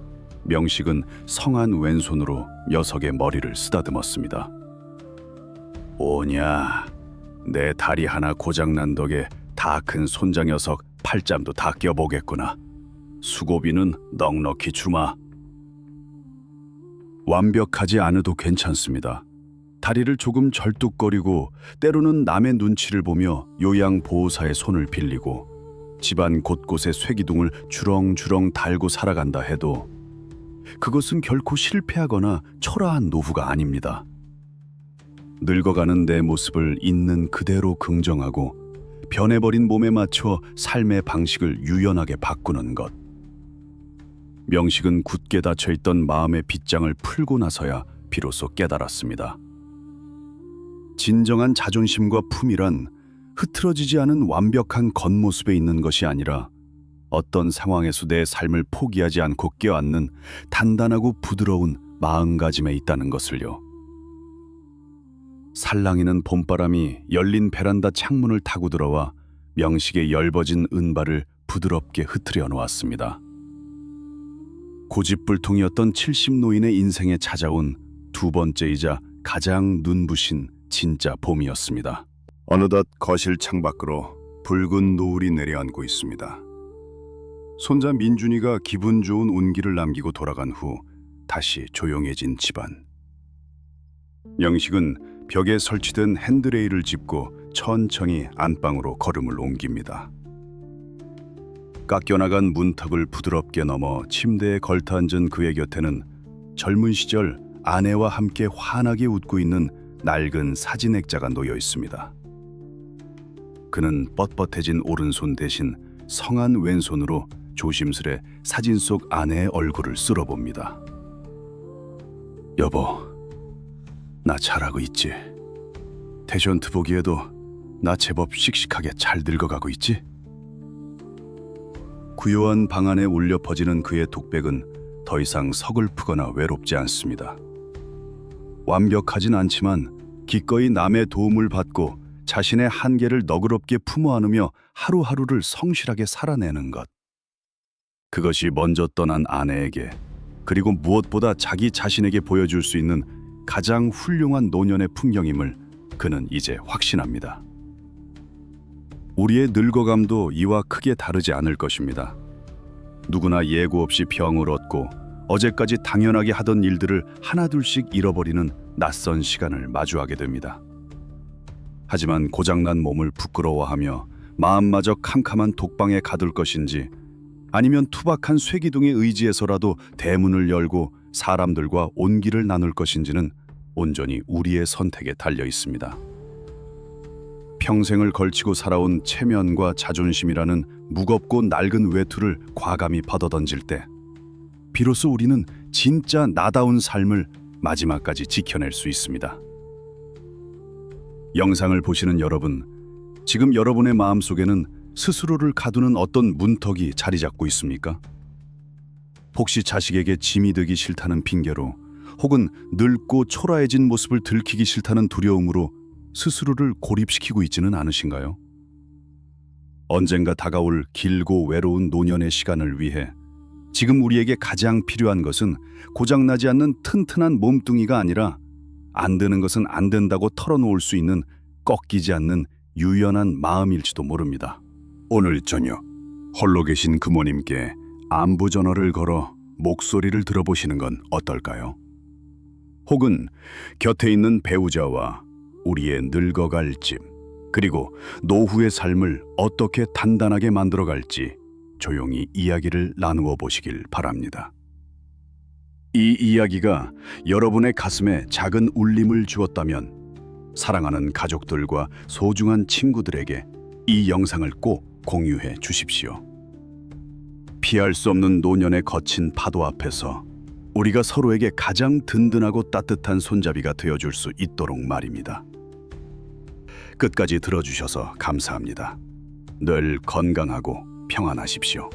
명식은 성한 왼손으로 녀석의 머리를 쓰다듬었습니다. 오냐, 내 다리 하나 고장난 덕에 다 큰 손자 녀석 팔짱도 다 껴보겠구나. 수고비는 넉넉히 주마. 완벽하지 않아도 괜찮습니다. 다리를 조금 절뚝거리고 때로는 남의 눈치를 보며 요양보호사의 손을 빌리고 집안 곳곳에 쇠기둥을 주렁주렁 달고 살아간다 해도 그것은 결코 실패하거나 초라한 노후가 아닙니다. 늙어가는 내 모습을 있는 그대로 긍정하고 변해버린 몸에 맞춰 삶의 방식을 유연하게 바꾸는 것. 명식은 굳게 닫혀있던 마음의 빗장을 풀고 나서야 비로소 깨달았습니다. 진정한 자존심과 품이란 흐트러지지 않은 완벽한 겉모습에 있는 것이 아니라 어떤 상황에서 내 삶을 포기하지 않고 껴안는 단단하고 부드러운 마음가짐에 있다는 것을요. 살랑이는 봄바람이 열린 베란다 창문을 타고 들어와 명식의 엷어진 은발을 부드럽게 흐트려 놓았습니다. 고집불통이었던 70노인의 인생에 찾아온 두 번째이자 가장 눈부신 진짜 봄이었습니다. 어느덧 거실 창밖으로 붉은 노을이 내려앉고 있습니다. 손자 민준이가 기분 좋은 온기를 남기고 돌아간 후 다시 조용해진 집안. 명식은 벽에 설치된 핸드레일을 짚고 천천히 안방으로 걸음을 옮깁니다. 깎여나간 문턱을 부드럽게 넘어 침대에 걸터앉은 그의 곁에는 젊은 시절 아내와 함께 환하게 웃고 있는 낡은 사진 액자가 놓여 있습니다. 그는 뻣뻣해진 오른손 대신 성한 왼손으로 조심스레 사진 속 아내의 얼굴을 쓸어봅니다. 여보, 나 잘하고 있지? 태션트 보기에도 나 제법 씩씩하게 잘 늙어가고 있지? 구요한 방 안에 울려 퍼지는 그의 독백은 더 이상 서글프거나 외롭지 않습니다. 완벽하진 않지만 기꺼이 남의 도움을 받고 자신의 한계를 너그럽게 품어 안으며 하루하루를 성실하게 살아내는 것. 그것이 먼저 떠난 아내에게, 그리고 무엇보다 자기 자신에게 보여줄 수 있는 가장 훌륭한 노년의 풍경임을 그는 이제 확신합니다. 우리의 늙어감도 이와 크게 다르지 않을 것입니다. 누구나 예고 없이 병을 얻고 어제까지 당연하게 하던 일들을 하나둘씩 잃어버리는 낯선 시간을 마주하게 됩니다. 하지만 고장난 몸을 부끄러워하며 마음마저 캄캄한 독방에 가둘 것인지, 아니면 투박한 쇠기둥에 의지해서라도 대문을 열고 사람들과 온기를 나눌 것인지는 온전히 우리의 선택에 달려 있습니다. 평생을 걸치고 살아온 체면과 자존심이라는 무겁고 낡은 외투를 과감히 받아던질 때 비로소 우리는 진짜 나다운 삶을 마지막까지 지켜낼 수 있습니다. 영상을 보시는 여러분, 지금 여러분의 마음속에는 스스로를 가두는 어떤 문턱이 자리 잡고 있습니까? 혹시 자식에게 짐이 되기 싫다는 핑계로, 혹은 늙고 초라해진 모습을 들키기 싫다는 두려움으로 스스로를 고립시키고 있지는 않으신가요? 언젠가 다가올 길고 외로운 노년의 시간을 위해 지금 우리에게 가장 필요한 것은 고장나지 않는 튼튼한 몸뚱이가 아니라 안 되는 것은 안 된다고 털어놓을 수 있는 꺾이지 않는 유연한 마음일지도 모릅니다. 오늘 저녁 홀로 계신 부모님께 안부 전화를 걸어 목소리를 들어보시는 건 어떨까요? 혹은 곁에 있는 배우자와 우리의 늙어갈 집, 그리고 노후의 삶을 어떻게 단단하게 만들어갈지 조용히 이야기를 나누어 보시길 바랍니다. 이 이야기가 여러분의 가슴에 작은 울림을 주었다면 사랑하는 가족들과 소중한 친구들에게 이 영상을 꼭 공유해 주십시오. 피할 수 없는 노년의 거친 파도 앞에서 우리가 서로에게 가장 든든하고 따뜻한 손잡이가 되어줄 수 있도록 말입니다. 끝까지 들어주셔서 감사합니다. 늘 건강하고 평안하십시오.